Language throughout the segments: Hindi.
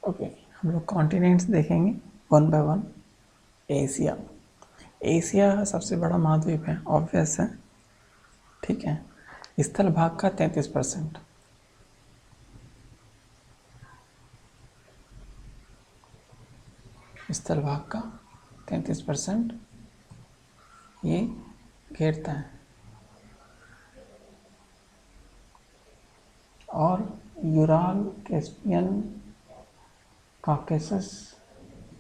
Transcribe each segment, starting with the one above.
ओके, हम लोग कॉन्टिनेंट्स देखेंगे one by one. Asia, Asia सबसे बड़ा महाद्वीप है, ऑब्वियस है, ठीक है। स्थल भाग का 33%, स्थल भाग का 33% ये घेरता है। और यूराल, कैस्पियन, काकेसस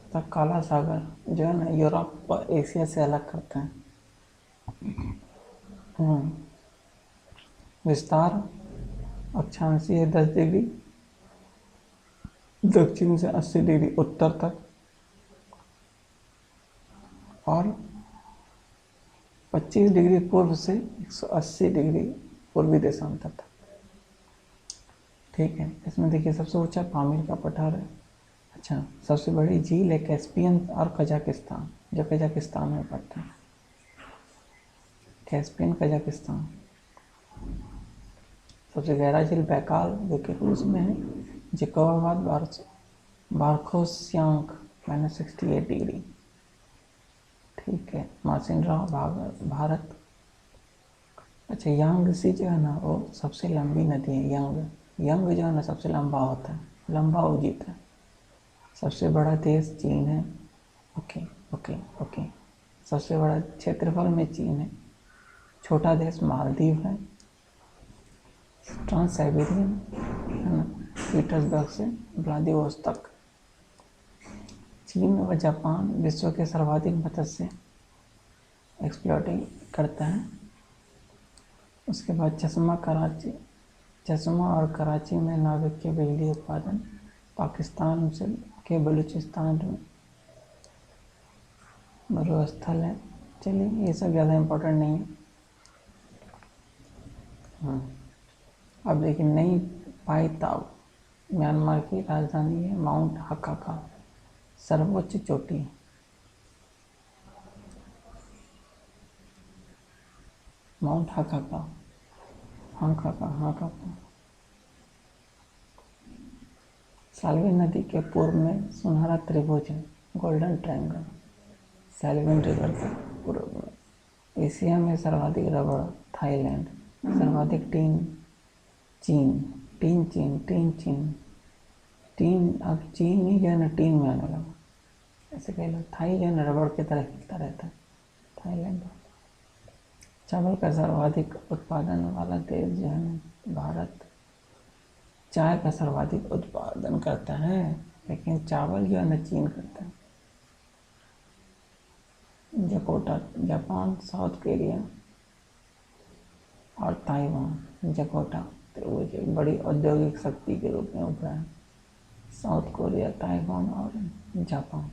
तथा काला सागर जो है ना यूरोप और एशिया से अलग करते हैं। विस्तार अक्षांशीय 10 डिग्री दक्षिण से 80 डिग्री उत्तर तक और 25 डिग्री पूर्व से 180 डिग्री पूर्वी देशांतर तक, ठीक है। इसमें देखिए सबसे ऊंचा पामीर का पठार है। अच्छा, सबसे बड़ी झील है कैस्पियन और कजाकिस्तान, जो कजाकिस्तान में पड़ता है। Caspian Kazakhstan. सबसे गहरा झील बैकाल जो कि रूस में है। जैकोबाबाद बारखोसियांक -68 डिग्री, ठीक है। मासिनराव भारत। अच्छा, यांगसी जो है ना वो सबसे लंबी नदी है। यंग जो है ना सबसे लंबा होता है, लंबा उजित है। सबसे बड़ा देश चीन है। Okay okay okay. सबसे बड़ा क्षेत्रफल में चीन है। छोटा देश मालदीव है। ट्रांस साइबेरियन है ना, पीटर्सबर्ग से व्लादिवोस्तोक। चीन व जापान विश्व के सर्वाधिक मत्स्य एक्सप्लोटिंग करता है। उसके बाद चश्मा और कराची में नाविक के बिजली उत्पादन। पाकिस्तान से के बलूचिस्तान में मरुस्थल है। चलिए ये सब ज़्यादा इम्पोर्टेंट नहीं है। अब देखिए नई पाई ताऊ म्यांमार की राजधानी है। माउंट हकाका सर्वोच्च चोटी। माउंट हकाका साल्विन नदी के पूर्व में सुनहरा त्रिभुज है, गोल्डन ट्रायंगल। साल्विन रिवर के पूर्व में। एशिया में सर्वाधिक रबड़ थाईलैंड। सर्वाधिक टीन चीन। अब चीन ही जो है ना टीन में आने लगा, ऐसे कह लो। थाई जो है ना रबड़ की तरह हिलता रहता है, थाईलैंड। चावल का सर्वाधिक उत्पादन वाला देश जो है ना भारत। चाय का सर्वाधिक उत्पादन करता है, लेकिन चावल जो है ना चीन करता है। जकोटा जापान, साउथ कोरिया और ताइवान। जकोटा त्रिभुज एक बड़ी औद्योगिक शक्ति के रूप में उभरा है। साउथ कोरिया, ताइवान और जापान।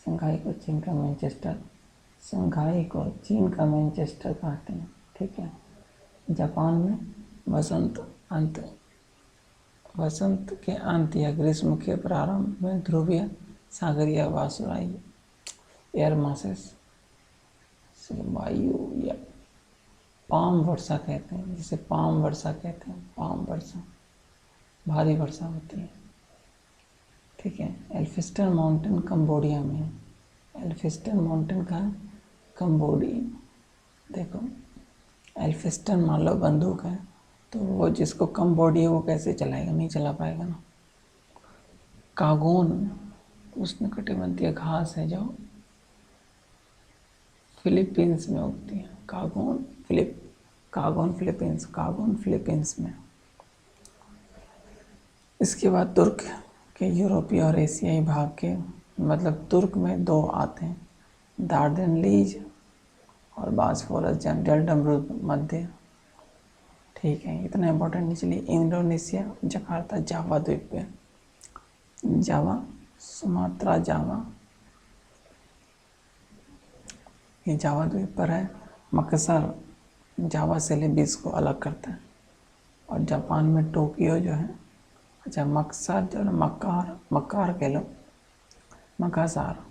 शंघाई को चीन का मैनचेस्टर कहते हैं, ठीक है। जापान में वसंत के अंत या ग्रीष्म के प्रारंभ में ध्रुवीय सागरीय वायुराई एयर मासेस से वायु या पाम वर्षा कहते हैं, जिसे पाम वर्षा कहते हैं। पाम वर्षा भारी वर्षा होती है, ठीक है। एल्फिस्टन माउंटेन कंबोडिया में है। एल्फिस्टन माउंटेन का कंबोडिया। देखो एल्फिस्टन मान लो बंदूक है, तो वो जिसको कंबोडिया वो कैसे चलाएगा, नहीं चला पाएगा ना। कागोन उष्णकटिबंधीय घास है जो फिलीपींस में उगती है। कागोन फिलीपींस में। इसके बाद तुर्क के यूरोपीय और एशियाई भाग के, मतलब तुर्क में दो आते हैं, दार्डेनलीज और बास्फोरस जलडमरू मध्य, ठीक है। इतना इम्पोर्टेंट नहीं। चलिए इंडोनेशिया, जकार्ता जावा द्वीप पे, जावा सुमात्रा जावा, ये जावा द्वीप पर है। मकसर जावा सेलेबीस को अलग करता है। और जापान में टोक्यो जो है, अच्छा मकसर जो है मक्कार कह लो, मकासार।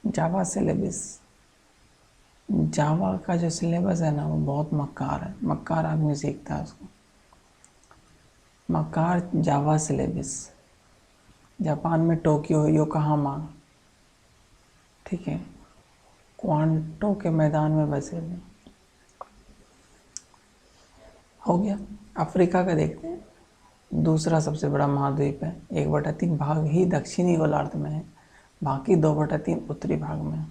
जावा सिलेबस, जावा का जो सिलेबस है ना वो बहुत मक्कार है, मक्कार आदमी सीखता है उसको। मकार जावा सिलेबस, जापान में टोक्यो योकोहामा, ठीक है, क्वांटो के मैदान में बसे हुए। हो गया। अफ्रीका का देखते हैं, दूसरा सबसे बड़ा महाद्वीप है, 1/3 भाग ही दक्षिणी गोलार्ध में है, बाकी 2/3 उत्तरी भाग में है,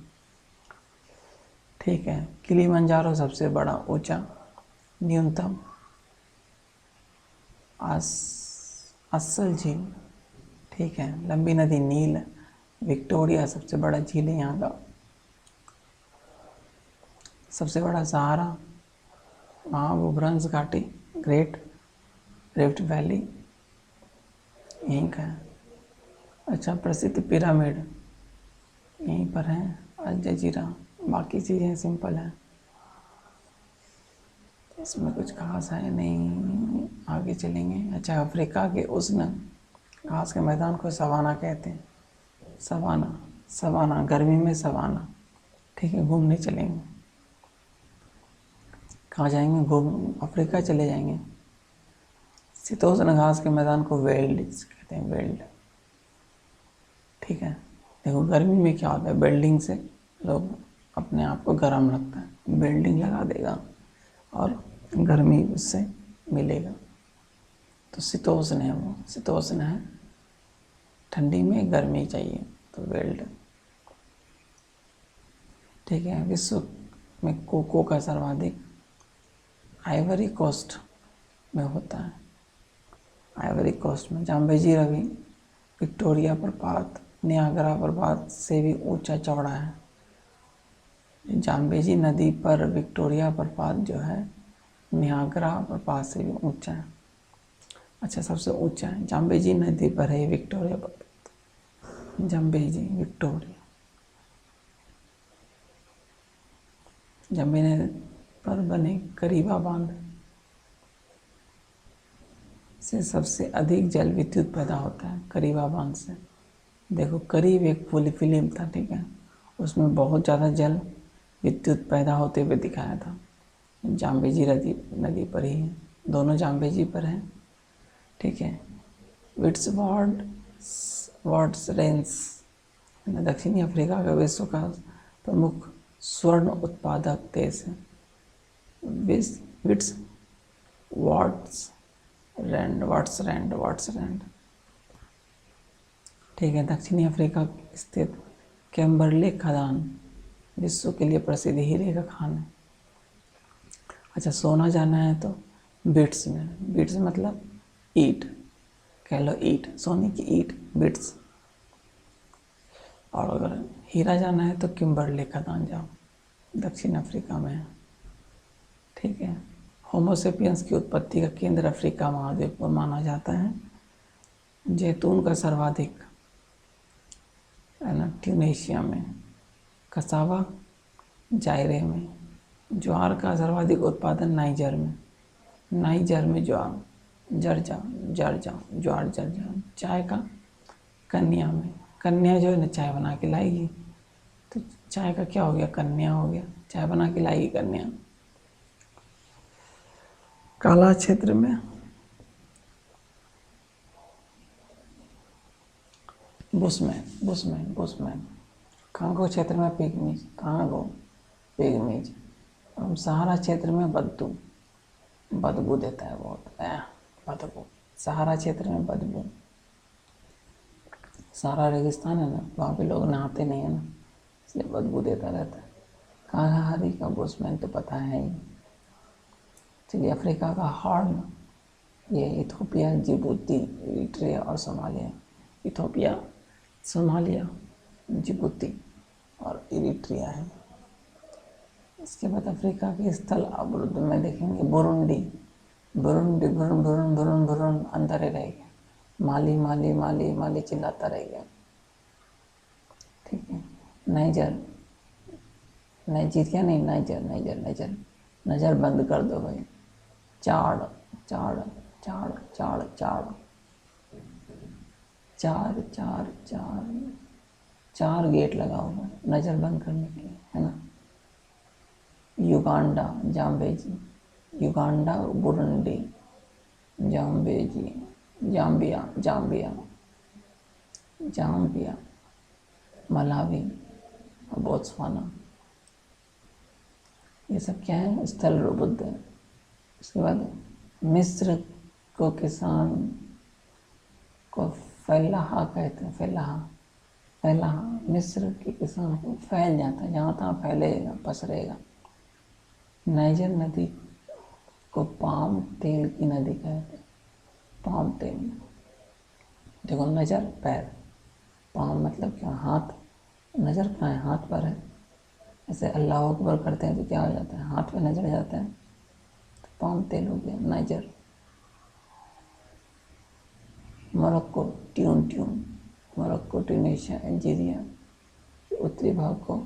ठीक है। किलिमंजारो सबसे बड़ा ऊंचा, न्यूनतम असल झील, ठीक है। लंबी नदी नील, विक्टोरिया सबसे बड़ा झील है यहाँ का, सबसे बड़ा सहारा, महाभूभ्रंश घाटी, ग्रेट रिफ्ट वैली यहीं का है। अच्छा, प्रसिद्ध पिरामिड यहीं पर है, अल जजीरा, बाकी चीज़ें सिंपल हैं, इसमें कुछ खास है नहीं, आगे चलेंगे। अच्छा, अफ्रीका के उष्ण घास के मैदान को सवाना कहते हैं, सवाना, सवाना गर्मी में सवाना, ठीक है। घूमने चलेंगे, कहाँ जाएंगे? घूम अफ्रीका चले जाएंगे। शीतोष्ण घास के मैदान को वेल्ड कहते हैं, वेल्ड, ठीक है। देखो गर्मी में क्या होता है, बिल्डिंग से लोग अपने आप को गर्म रखता है, बिल्डिंग लगा देगा और गर्मी उससे मिलेगा, तो शीतोष्ण है, वो शीतोष्ण है, ठंडी में गर्मी चाहिए, तो वेल्ड, ठीक है। विश्व में कोको का सर्वाधिक आइवरी कोस्ट में होता है, आइवरी कोस्ट में। जाम्बेजी रवि विक्टोरिया प्रपात नियाग्रा प्रपात से भी ऊंचा चौड़ा है। जाम्बेजी नदी पर विक्टोरिया प्रपात जो है नियाग्रा प्रपात से भी ऊंचा है। अच्छा, सबसे ऊंचा है, जाम्बेजी नदी पर है विक्टोरिया प्रपात, जाम्बेजी विक्टोरिया, जम्बे पर बने करीबा बांध से सबसे अधिक जल विद्युत पैदा होता है, करीबा बांध से। देखो करीब एक फुल फिल्म था, ठीक है, उसमें बहुत ज़्यादा जल विद्युत पैदा होते हुए दिखाया था। जाम्बेजी नदी पर ही है, दोनों जाम्बेजी पर हैं, ठीक है। विट्सवाटर्स रेंस दक्षिणी अफ्रीका का विश्व का प्रमुख स्वर्ण उत्पादक देश है। वाट्सलैंड, ठीक है। दक्षिणी अफ्रीका स्थित कैम्बरले खदान विश्व के लिए प्रसिद्ध हीरे का खान है। अच्छा, सोना जाना है तो बिट्स में, बिट्स मतलब ईट, कह लो ईट, सोने की ईट, बिट्स। और अगर हीरा जाना है तो किम्बरले खदान जाओ, दक्षिण अफ्रीका में है, ठीक है। होमोसेपियंस की उत्पत्ति का केंद्र अफ्रीका महाद्वीप को माना जाता है। जैतून का सर्वाधिक है ना ट्यूनेशिया में, कसावा जायरे में, ज्वार का सर्वाधिक उत्पादन नाइजर में ज्वार, ज्वार जर्जा, चाय का कन्या में, कन्या जो है ना चाय बना के लाएगी, तो चाय का क्या हो गया, कन्या हो गया, चाय बना के लाएगी कन्या। काला क्षेत्र में बुशमैन, कांगो क्षेत्र में पिग्मीज, और सहारा क्षेत्र में बदबू देता है बहुत, बदबू, सहारा क्षेत्र में बदबू। सारा रेगिस्तान है ना, वहाँ पे लोग नहाते नहीं है ना, इसलिए बदबू देता रहता है। कालाहारी का बुशमैन तो पता है ही। चलिए, अफ्रीका का हॉर्न, ये इथोपिया, जिबूती, इरिट्रिया और सोमालिया, इथोपिया, सोमालिया, जिबूती और इरिट्रिया है। इसके बाद अफ्रीका के स्थल अवरुद्ध में देखेंगे बुरुंडी अंदर ही रह गया, माली चिल्लाता रह गया, ठीक है। नाइजीरिया नहीं, नाइजर, नज़र बंद कर दो भाई, चार गेट लगा हुआ नज़र बंद करने के लिए, है ना। Uganda, Zambezi, Uganda, Burundi, Zambezi, Zambia Zambia Zambia, Malawi और बोत्सवाना, ये सब क्या है? स्थल बुद्ध है। उसके बाद मिस्र को किसान को फैलाहा कहते हैं। फैलाहा, फैलाहा मिस्र के किसान को फैल जाता है, जहाँ तहाँ फैलेगा, पसरेगा। नाइजर नदी को पाम तेल की नदी कहते हैं। पाम तेल, देखो नज़र पैर, पाम मतलब क्या? हाथ। नज़र कहाँ है? हाथ पर है। ऐसे अल्लाह अकबर करते हैं तो क्या हो जाता है? हाथ पे नजर जाता है, तो पाम तेल हो गया Niger. Morocco, Morocco, Tunisia, Algeria के उत्तरी भाग को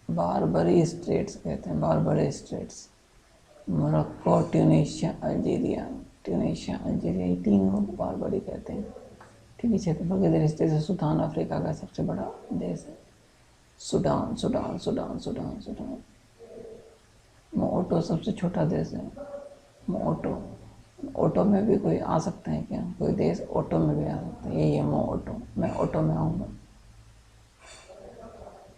बारबरी स्ट्रेट्स कहते हैं। Barbary states, Morocco, Tunisia Algeria, ये तीन को बारबरी कहते हैं। ठीक है, क्षेत्रफल के दृष्टि से सूडान अफ्रीका का सबसे बड़ा देश है। Sudan Sudan Sudan Sudan Sudan. मोटो सबसे छोटा देश है। मोटो, ऑटो में भी कोई आ सकते हैं क्या? कोई देश ऑटो में भी आ सकता है। यही है मो ऑटो, मैं ऑटो में आऊँगा।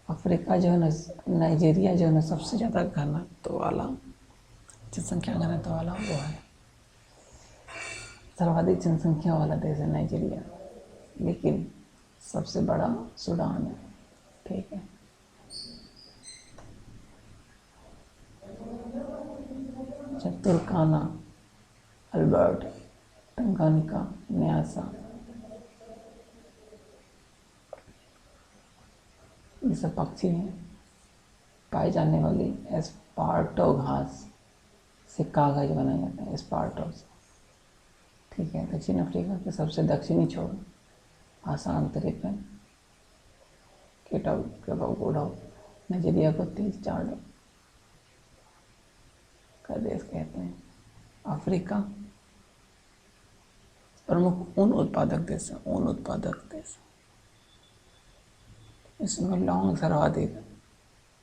अफ्रीका जो है ना, नाइजीरिया जो है ना, सबसे ज़्यादा घनत्व वाला, जनसंख्या घनत्व वाला वो है, सर्वाधिक जनसंख्या वाला देश है नाइजीरिया, लेकिन सबसे बड़ा सूडान है। ठीक है, तुर्काना, अल्बर्ट, टंगानिका, न्यासा, ये सब पक्षी हैं। पाई जाने वाली एस्पार्टो घास से कागज बनाया जाता है, एस्पार्टो से। ठीक है, दक्षिण अफ्रीका के सबसे दक्षिणी छोर आसान तरीके केटो नाइजीरिया को तेज चार्ट का देश कहते हैं। अफ्रीका प्रमुख ऊन उत्पादक देश है। ऊन उत्पादक देश, इसमें लौंग सर्वाधिक,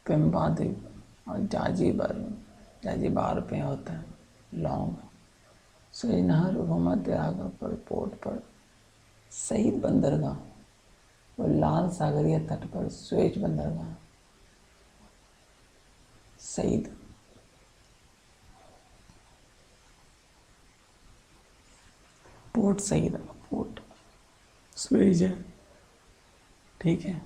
पेम्बा द्वीप और जाजीबार पे होता है लौंग। सुएज नहर भूमध्य सागर पर पोर्ट पर शहीद बंदरगाह और लाल सागरीय तट पर सुएज बंदरगाह। शहीद, पोर्ट शहीद, पोर्ट सुएज है। ठीक है।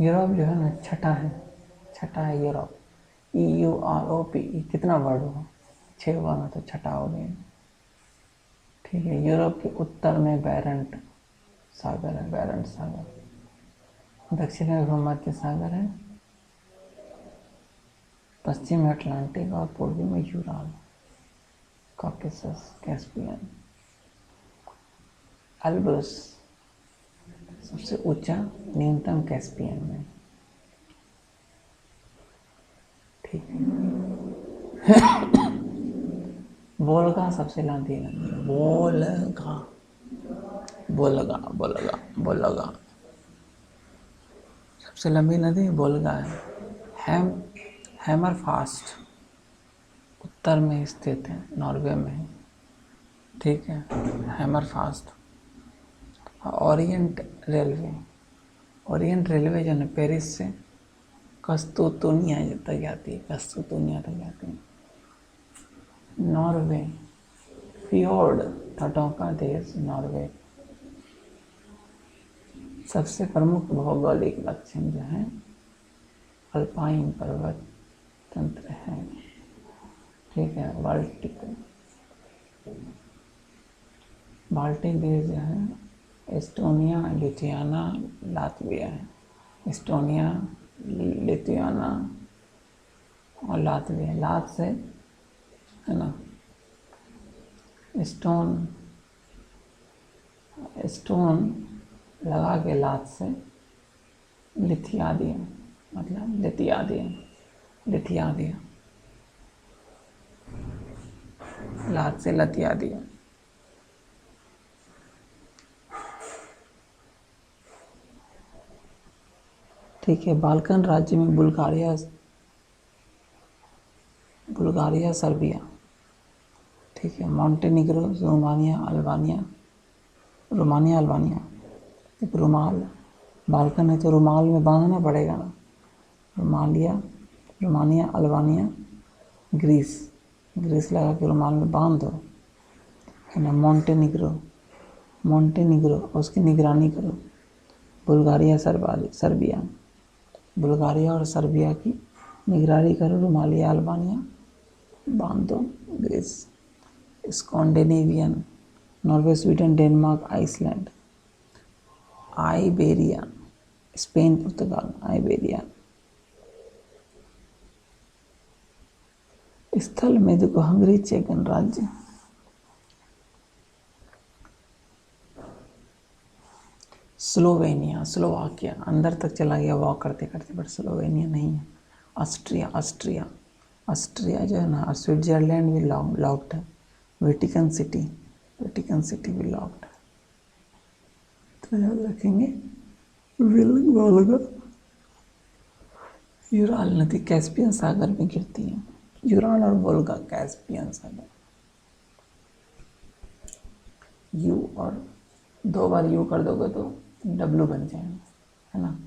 यूरोप जो है ना, छठा है यूरोप। EUROP, कितना वर्ड हुआ? 6 हुआ ना, तो छठा हो गया। ठीक है, यूरोप के उत्तर में बैरेंट सागर है, बैरेंट सागर। दक्षिण में भूमध्य सागर है, पश्चिम में अटलांटिक और पूर्वी में यूराल, कॉकेसस, कैस्पियन। अल्ब्रस सबसे ऊंचा, न्यूनतम कैस्पियन में। ठीक है। वोल्गा सबसे लंबी नदी, वोल्गा, वोल्गा वोल्गा वोल्गा सबसे लंबी नदी वोल्गा है। हैमरफास्ट उत्तर में स्थित है, नॉर्वे में है। ठीक है, हैमरफास्ट। ओरिएंट रेलवे जो है पेरिस से कस्तूतुनिया तक जाती है, कस्तूतुनिया तक जाती है। नॉर्वे, फियोर्ड तटों का देश नॉर्वे। सबसे प्रमुख भौगोलिक लक्षण जो है अल्पाइन पर्वत तंत्र है। ठीक है, बाल्टिक देश जो है एस्टोनिया, लिथुआनिया, लातविया है। एस्टोनिया, लिथुआनिया और लातविया। लात से है ना, स्टोन लगा के लात से लिथियादियम, मतलब लिथियादियम लात से लिथियादियम। ठीक है, बाल्कन राज्य में बुल्गारिया बुल्गारिया सर्बिया, ठीक है। Montenegro, Romania Albania, Romania Albania, एक रुमाल, बालकन है तो रुमाल में बांधना पड़ेगा ना, रोमानिया अल्बानिया, ग्रीस, ग्रीस लगा के रुमाल में बांध दो, है ना। मॉन्टेनिग्रो उसकी निगरानी करो। बुल्गारिया सर्बिया, बुल्गारिया और सर्बिया की निगरानी करो। रोमानिया अल्बानिया बांध दो, Greece. Scandinavian, Norway, Sweden, Denmark, Iceland, Iberia, Spain, पुर्तगाल, आइबेरिया। स्थल में देखो हंगरी, चेक गणराज्य, स्लोवेनिया, स्लोवाकिया, अंदर तक चला गया वॉक करते करते, बट स्लोवेनिया नहीं है। ऑस्ट्रिया जो है ना, स्विट्जरलैंड भी लॉक्ड है। वेटिकन सिटी भी लॉक्ड है। तो याद रखेंगे। वोल्गा, यूराल नदी कैस्पियन सागर में गिरती है। यूराल और वोल्गा कैस्पियन सागर। यू और 2 बार यू कर दोगे तो डब्लू बन जाएंगे, है ना।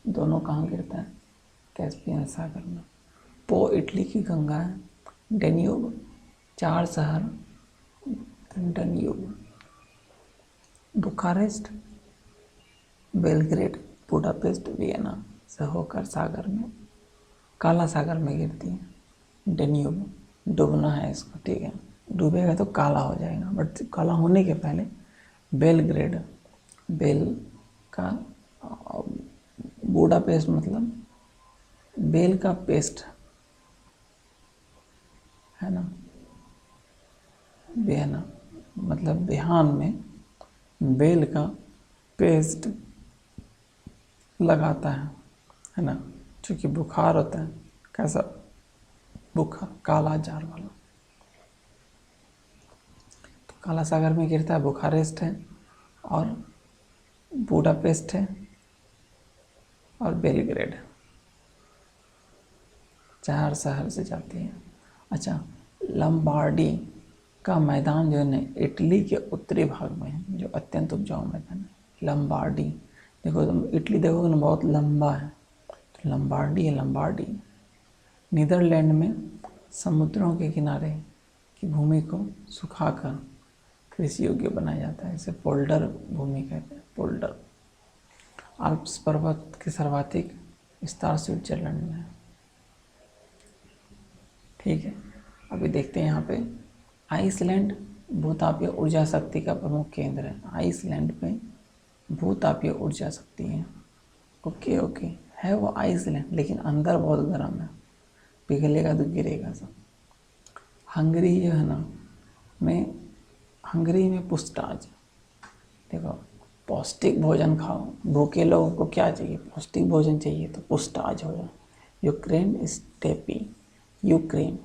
दोनों कहाँ गिरता है? कैस्पियन सागर में। पो इटली की गंगा है। डेन्यूब 4 शहर, Danube. Bucharest, Belgrade, Budapest, Vienna से होकर सागर में, काला सागर में गिरती है डेन्यूब। डूबना है इसको, ठीक है। डूबेगा तो काला हो जाएगा, बट काला होने के पहले बेलग्रेड, बेल का बुडापेस्ट मतलब बेल का पेस्ट, है ना। वियना मतलब बिहान में बेल का पेस्ट लगाता है ना। क्योंकि बुखार होता है, कैसा बुखार? काला जार वाला। तो काला सागर में गिरता है। बुखारेस्ट है और बुडापेस्ट है और बेलग्रेड, 4 शहर से जाती है। अच्छा, लंबार्डी का मैदान जो है ना, इटली के उत्तरी भाग में है, जो अत्यंत उपजाऊ मैदान है। लंबार्डी देखो, तुम इटली देखोगे ना, बहुत लंबा है, तो लंबार्डी है। लंबार्डी नीदरलैंड में समुद्रों के किनारे की भूमि को सुखाकर कृषि योग्य बनाया जाता है। इसे पोल्डर भूमि कहते हैं, पोल्डर। आल्प्स पर्वत के सर्वाधिक विस्तार स्विट्जरलैंड में है, ठीक है। अभी देखते हैं यहाँ पे आइसलैंड भूतापीय ऊर्जा शक्ति का प्रमुख केंद्र है। आइसलैंड पे भूतापीय ऊर्जा शक्ति है। ओके है वो आइसलैंड, लेकिन अंदर बहुत गर्म है, पिघलेगा तो गिरेगा सब। हंगरी जो है ना, हंगरी में पुस्ताज, देखो पौष्टिक भोजन खाओ। भूखे लोगों को क्या चाहिए? पौष्टिक भोजन चाहिए, तो पुस्ताज हो जाए। यूक्रेन स्टेपी, यूक्रेन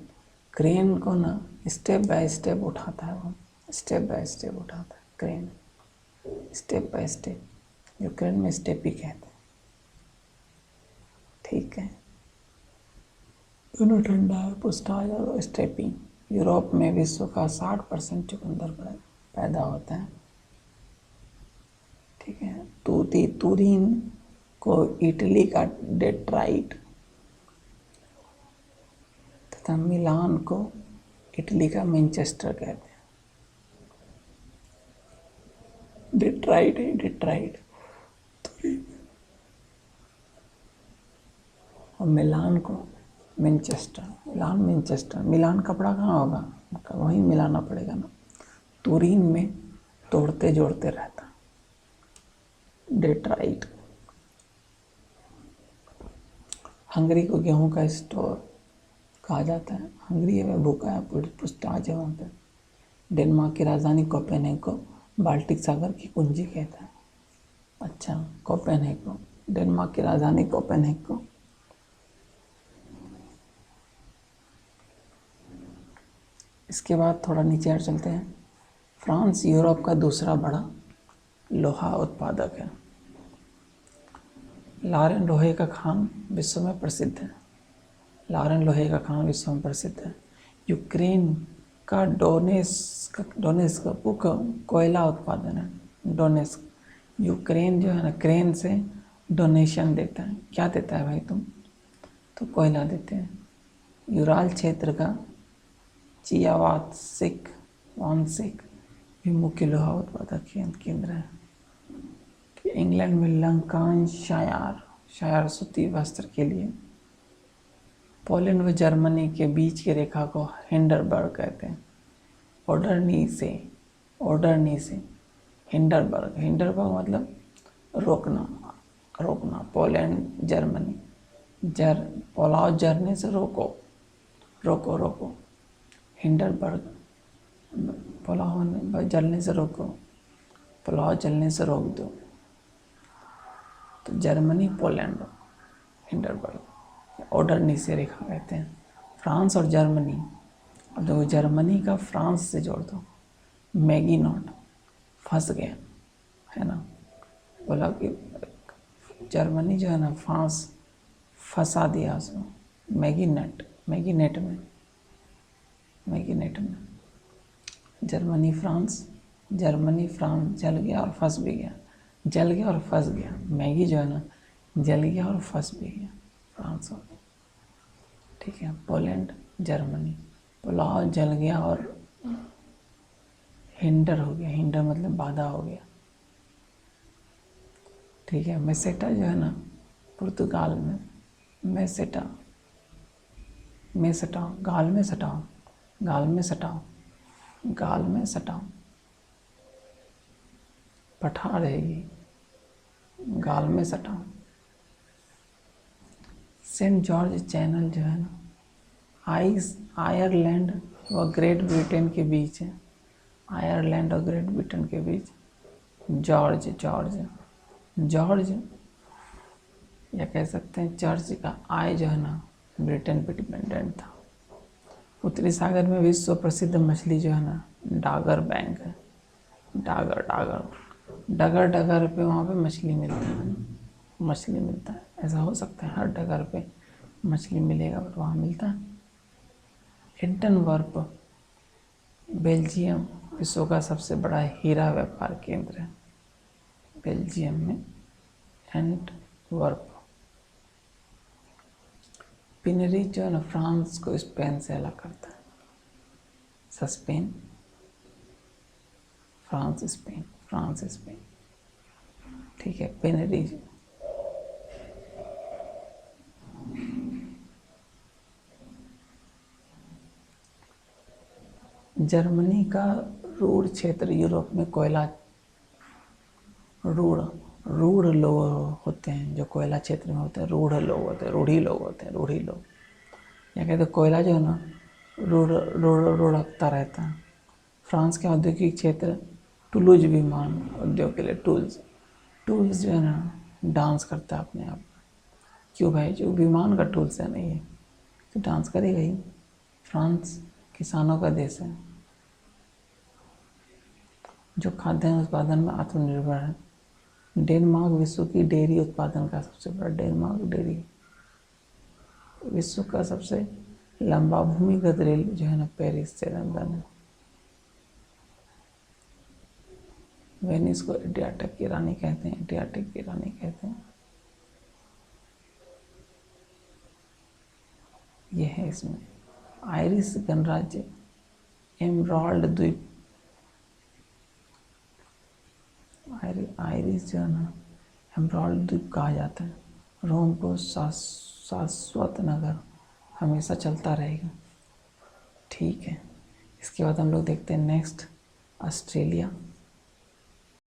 क्रेन को ना स्टेप बाय स्टेप उठाता है, वो स्टेप बाय स्टेप उठाता है crane, step by step. Ukraine में स्टेपी कहते हैं, ठीक है। दोनों ठंडा है, पुस्ताज और स्टेपी। यूरोप में विश्व का 60% चुकंदर पैदा होता है, ठीक है। तुरीन को इटली का डेट्राइट तथा मिलान को इटली का मैनचेस्टर कहते हैं। डेट्राइट है, डेट्राइट। और मिलान को मैनचेस्टर, मैनचेस्टर। मिलान कपड़ा कहाँ होगा? वहीं मिलाना पड़ेगा ना। तुरीन में तोड़ते जोड़ते रहता, डेट्राइट। हंगरी को गेहूं का स्टोर कहा जाता है। हंगरी में भूखा है, पुस्ताज है वहाँ पे। डेनमार्क की राजधानी कोपेनहेगन को बाल्टिक सागर की कुंजी कहता है। अच्छा, कोपेनहेगन, डेनमार्क की राजधानी कोपेनहेगन। इसके बाद थोड़ा नीचे और चलते हैं। फ्रांस यूरोप का दूसरा बड़ा लोहा उत्पादक है। लारेन लोहे का खान विश्व में प्रसिद्ध है। लारेन लोहे का खान विश्व में प्रसिद्ध है। यूक्रेन का डोनेस्क कोयला उत्पादन है। डोनेस्क, यूक्रेन जो है ना, क्रेन से डोनेशन देता है। क्या देता है भाई तुम? तो कोयला देते हैं। यूराल क्षेत्र का चियावात्सिक वांसिक भी मुख्य लोहा उत्पादक केंद्र है। इंग्लैंड में लंकाशायर सूती वस्त्र के लिए। पोलैंड व जर्मनी के बीच की रेखा को हिंडरबर्ग कहते हैं। ओडरनी से हिंडरबर्ग मतलब रोकना। पोलैंड जर्मनी, पोलाव जरने से रोको। हिंडरबर्ग, पोलाव जलने से रोको, पोलाव जलने से रोक दो। तो जर्मनी, पोलैंड, हिंडरबर्ग, ओडरनी से रेखा कहते हैं। फ्रांस और जर्मनी, अब देखो जर्मनी का फ्रांस से जोड़ दो। मैगी नॉट, फंस गया है ना, बोला कि जर्मनी जो है ना फ्रांस फंसा दिया उसको मैगी नेट में। जर्मनी फ्रांस जल गया और फंस भी गया। मैगी जो है ना जल गया और फंस भी गया, फ्रांस हो गया। ठीक है। पोलैंड जर्मनी, पुलाव जल गया और हिंडर हो गया। हिंडर मतलब बाधा हो गया। ठीक है। मेसेटा जो है ना पुर्तगाल में, मेसेटा गाल में सटाओ, पठा रहेगी, गाल में सटाओ। सेंट जॉर्ज चैनल जो है ना आयरलैंड व ग्रेट ब्रिटेन के बीच है। आयरलैंड और ग्रेट ब्रिटेन के बीच जॉर्ज या कह सकते हैं चर्च का आय जो है ना ब्रिटेन पे डिपेंडेंट था। उत्तरी सागर में विश्व प्रसिद्ध मछली जो है ना डागर बैंक है। डगर पे वहाँ पे मछली मिलता है। ऐसा हो सकता है हर डगर पे मछली मिलेगा बट वहाँ मिलता है। एंटनवर्प बेल्जियम विश्व का सबसे बड़ा हीरा व्यापार केंद्र है। बेल्जियम में एंटवर्प। पिनरी जो है ना फ्रांस को स्पेन से अलग करता है। सस्पेन, फ्रांस स्पेन। ठीक है। पिनरी जर्मनी का रूर क्षेत्र यूरोप में कोयला रूढ़ लोग होते हैं जो कोयला क्षेत्र में होते हैं। रूढ़ी लोग होते हैं। या कहते कोयला जो है ना रुढ़कता रहता है। फ्रांस के औद्योगिक क्षेत्र टूलूज विमान उद्योग के लिए टूल्स जो है ना डांस करता है अपने आप। क्यों भाई? जो विमान का टूल्स है नहीं है तो डांस करेगा ही। फ्रांस किसानों का देश है जो खाद्यान्न उत्पादन में आत्मनिर्भर है। डेनमार्क विश्व की डेयरी उत्पादन का सबसे बड़ा। डेनमार्क डेयरी विश्व का सबसे लंबा भूमिगत रेल जो है ना पेरिस से लंदन है। वेनिस को एड्रियाटिक की रानी कहते हैं। ये है इसमें आयरिश गणराज्य एमराल्ड द्वीप। आयरिश जो है ना एमराल्ड द्वीप कहा जाता है। रोम को शाश्वत नगर हमेशा चलता रहेगा। ठीक है। इसके बाद हम लोग देखते हैं नेक्स्ट ऑस्ट्रेलिया।